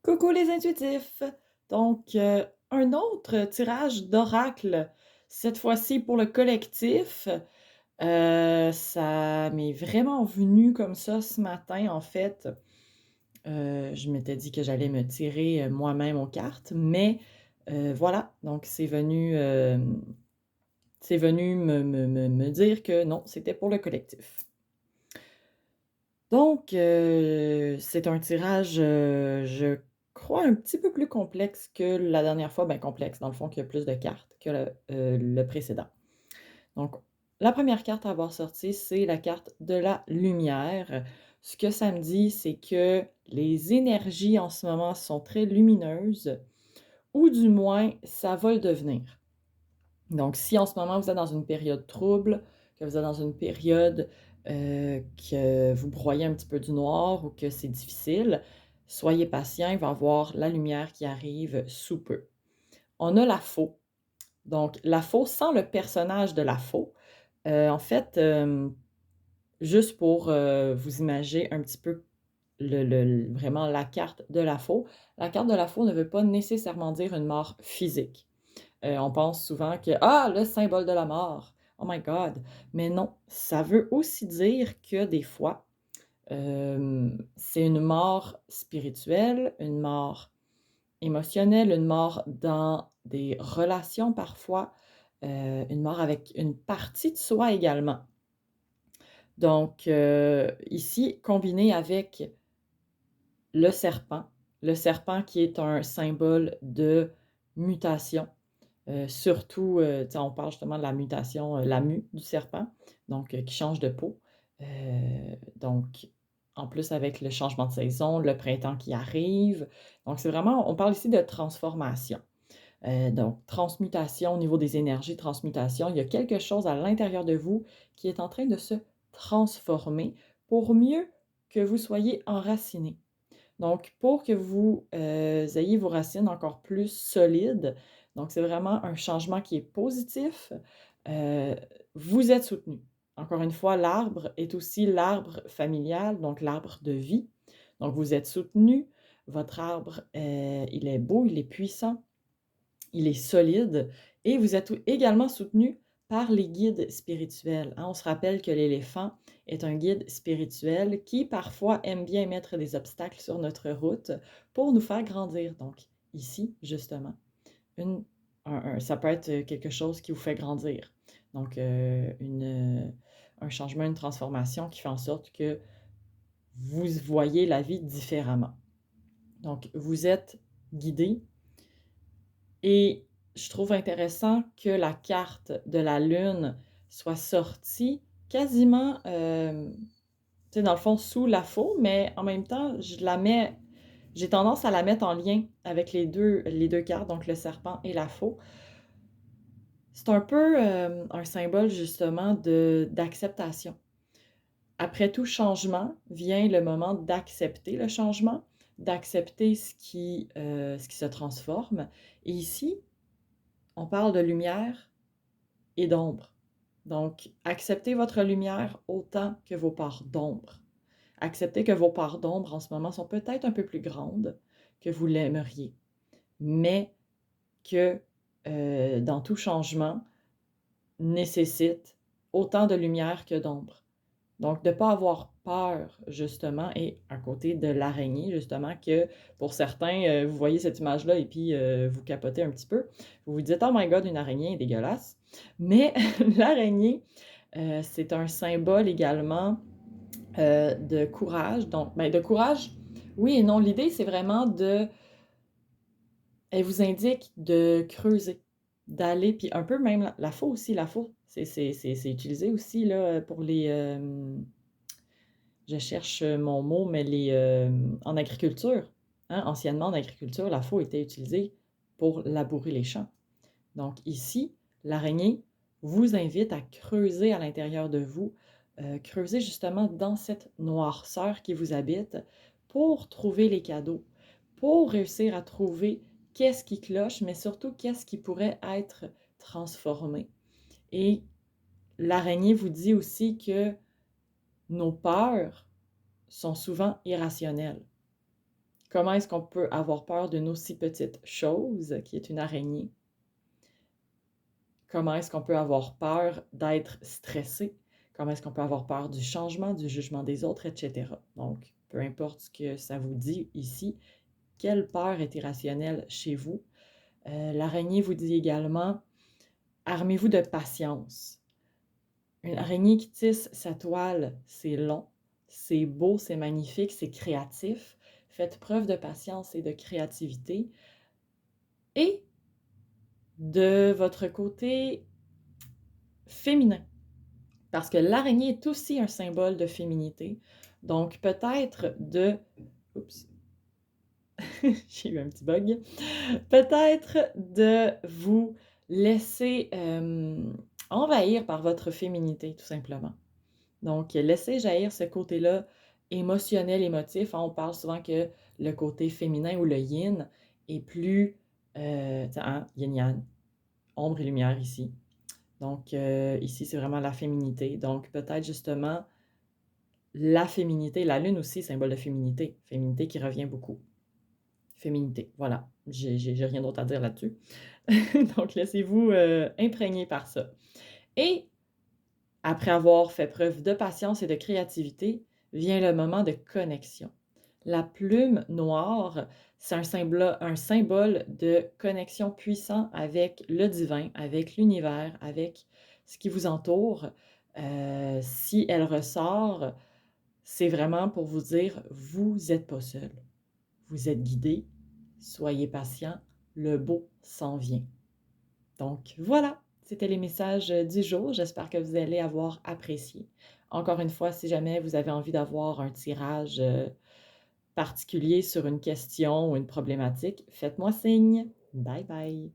Coucou les intuitifs! Donc, un autre tirage d'oracle, cette fois-ci pour le collectif. Ça m'est vraiment venu comme ça ce matin, en fait. Je m'étais dit que j'allais me tirer, moi-même aux cartes, mais voilà, donc c'est venu me dire que non, c'était pour le collectif. Donc, c'est un tirage, je crois un petit peu plus complexe que la dernière fois. Ben, complexe dans le fond, qu'il y a plus de cartes que le précédent. Donc, la première carte à avoir sorti, c'est la carte de la lumière. Ce que ça me dit, c'est que les énergies en ce moment sont très lumineuses, ou du moins, ça va le devenir. Donc, si en ce moment vous êtes dans une période trouble, que vous êtes dans une période que vous broyez un petit peu du noir ou que c'est difficile, soyez patient, il va y avoir la lumière qui arrive sous peu. On a la faux. Donc, la faux, sans le personnage de la faux, en fait, juste pour vous imaginer un petit peu vraiment la carte de la faux, la carte de la faux ne veut pas nécessairement dire une mort physique. On pense souvent que ah, le symbole de la mort, oh my God! Mais non, ça veut aussi dire que des fois, c'est une mort spirituelle, une mort émotionnelle, une mort dans des relations parfois, une mort avec une partie de soi également. Donc, ici, combiné avec le serpent qui est un symbole de mutation. Surtout, on parle justement de la mutation, la mue du serpent, donc qui change de peau. Donc, en plus avec le changement de saison, le printemps qui arrive. Donc, c'est vraiment, on parle ici de transformation. Donc, transmutation au niveau des énergies, transmutation. Il y a quelque chose à l'intérieur de vous qui est en train de se transformer pour mieux que vous soyez enraciné. Donc, pour que vous ayez vos racines encore plus solides, donc c'est vraiment un changement qui est positif, euh, vous êtes soutenu. Encore une fois, l'arbre est aussi l'arbre familial, donc l'arbre de vie. Donc, vous êtes soutenu. Votre arbre, il est beau, il est puissant, il est solide et vous êtes également soutenu par les guides spirituels. On se rappelle que l'éléphant est un guide spirituel qui parfois aime bien mettre des obstacles sur notre route pour nous faire grandir. Donc ici, justement, ça peut être quelque chose qui vous fait grandir. Donc un changement, une transformation qui fait en sorte que vous voyez la vie différemment. Donc vous êtes guidé. Et je trouve intéressant que la carte de la Lune soit sortie quasiment, tu sais, dans le fond, sous la faux, mais en même temps, j'ai tendance à la mettre en lien avec les deux cartes, donc le serpent et la faux. C'est un peu un symbole justement d'acceptation. Après tout changement vient le moment d'accepter le changement, d'accepter ce qui se transforme. Et ici, on parle de lumière et d'ombre. Donc, acceptez votre lumière autant que vos parts d'ombre. Acceptez que vos parts d'ombre en ce moment sont peut-être un peu plus grandes que vous l'aimeriez, mais que dans tout changement nécessite autant de lumière que d'ombre. Donc, de ne pas avoir peur, justement, et à côté de l'araignée, justement, que pour certains, vous voyez cette image-là et puis vous capotez un petit peu. Vous vous dites, oh my God, une araignée est dégueulasse. Mais l'araignée, c'est un symbole également de courage. Donc, ben, de courage, oui et non. L'idée, c'est vraiment elle vous indique de creuser, d'aller, puis un peu même la faux aussi, la faux, c'est utilisé aussi là, pour les, je cherche mon mot, mais en agriculture, hein, anciennement en agriculture, la faux était utilisée pour labourer les champs. Donc ici, l'araignée vous invite à creuser à l'intérieur de vous, creuser justement dans cette noirceur qui vous habite pour trouver les cadeaux, pour réussir à trouver qu'est-ce qui cloche, mais surtout qu'est-ce qui pourrait être transformé. Et l'araignée vous dit aussi que nos peurs sont souvent irrationnelles. Comment est-ce qu'on peut avoir peur d'une aussi petite chose, qui est une araignée? Comment est-ce qu'on peut avoir peur d'être stressé? Comment est-ce qu'on peut avoir peur du changement, du jugement des autres, et cetera? Donc, peu importe ce que ça vous dit ici, quelle peur est irrationnelle chez vous? L'araignée vous dit également: armez-vous de patience. Une araignée qui tisse sa toile, c'est long, c'est beau, c'est magnifique, c'est créatif. Faites preuve de patience et de créativité. Et de votre côté féminin, parce que l'araignée est aussi un symbole de féminité. Donc, peut-être de... Oups, j'ai eu un petit bug. Peut-être de vous laisser envahir par votre féminité, tout simplement. Donc, laissez jaillir ce côté-là émotionnel, émotif. On parle souvent que le côté féminin ou le yin est plus yin-yang, ombre et lumière ici. Donc, ici, c'est vraiment la féminité. Donc, peut-être justement la féminité, la lune aussi, symbole de féminité. Féminité qui revient beaucoup. Féminité, voilà. J'ai rien d'autre à dire là-dessus. Donc, laissez-vous imprégner par ça. Et après avoir fait preuve de patience et de créativité, vient le moment de connexion. La plume noire, c'est un symbole de connexion puissant avec le divin, avec l'univers, avec ce qui vous entoure. Si elle ressort, c'est vraiment pour vous dire, vous n'êtes pas seul. Vous êtes guidé, soyez patient, le beau s'en vient. Donc voilà, c'était les messages du jour. J'espère que vous allez avoir apprécié. Encore une fois, si jamais vous avez envie d'avoir un tirage particulier sur une question ou une problématique, faites-moi signe. Bye bye.